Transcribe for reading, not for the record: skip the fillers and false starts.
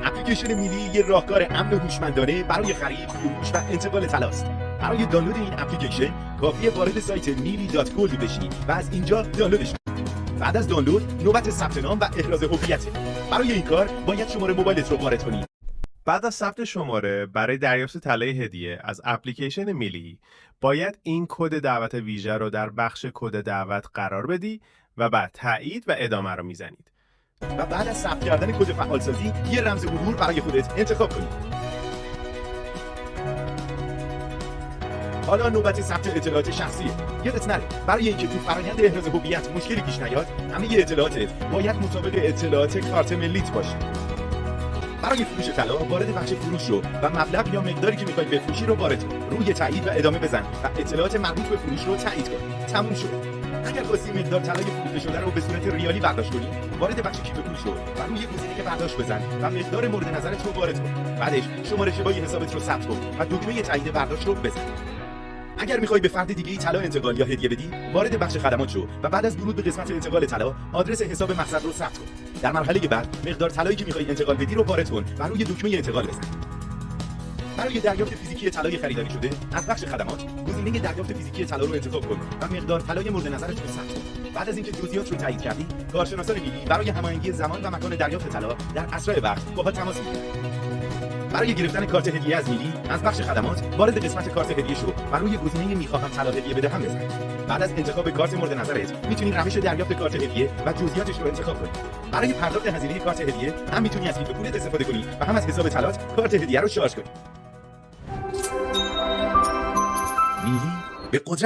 اپلیکیشن میلی یه راهکار امن و هوشمندانه برای خرید، فروش و انتقال طلاست. برای دانلود این اپلیکیشن کافیه وارد سایت mili.gold بشی و از اینجا دانلودش کنی. بعد از دانلود نوبت ثبت نام و احراز هویته. برای این کار باید شماره موبایلت رو وارد کنی. بعد از ثبت شماره برای دریافت طلای هدیه از اپلیکیشن میلی باید این کد دعوت ویژه رو در بخش کد دعوت قرار بدی و بعد تایید و ادامه رو میزنید. و بعد از ثبت کردن کد فعالسازی یه رمز مرور برای خودت انتخاب کنید. حالا نوبت ثبت اطلاعات شخصیه. یادت نره برای اینکه تو فرآیند احراز هویت مشکلی پیش نیاد، همه اطلاعاتت باید مطابق اطلاعات کارت ملیت باشه. برای فروش طلا وارد بخش فروش شو و مبلغ یا مقداری که می‌خوای بفروشی رو وارد کن. روی تایید و ادامه بزن و اطلاعات مربوط به فروش رو تایید کن. تموم شد. اگر خواستی مقدار طلای فروخته شده رو به صورت ریالی برداشت کنی، وارد بخش کیف پول شو و روی گزینه برداشت بزن و مقدار مورد نظرت رو وارد کن. بعدش شماره شبای حسابت رو ثبت کن و دکمه تایید برداشت رو بزن. اگر می‌خوای به فرد دیگه‌ای طلا انتقال یا هدیه بدی، وارد بخش خدمات شو و بعد از ورود به قسمت انتقال طلا، آدرس حساب مقصد رو ثبت کن. در مرحله بعد، مقدار طلایی که می‌خوای انتقال بدی رو وارد کن و روی دکمه انتقال بزن. برای دریافت فیزیکی طلای خریداری شده، از بخش خدمات، گزینه دریافت فیزیکی طلا رو انتخاب کن و مقدار طلای مورد نظرت رو ثبت کن. بعد از اینکه جزئیات رو تایید کردی، کارشناسان میلی برای هماهنگی زمان و مکان دریافت طلا در اسرع وقت باهات تماس می‌گیرند. برای گرفتن کارت هدیه از میلی از بخش خدمات وارد قسمت کارت هدیه شو و روی گزینه میخواهم طلا هدیه بدهم بزن. بعد از انتخاب کارت مورد نظرت میتونی روش دریافت کارت هدیه و جزئیاتش رو انتخاب کنی. برای پرداخت هزینه کارت هدیه هم میتونی از کیف پولت استفاده کنی و هم از حساب طلات کارت هدیه رو شارژ کنی. میلی به قدرت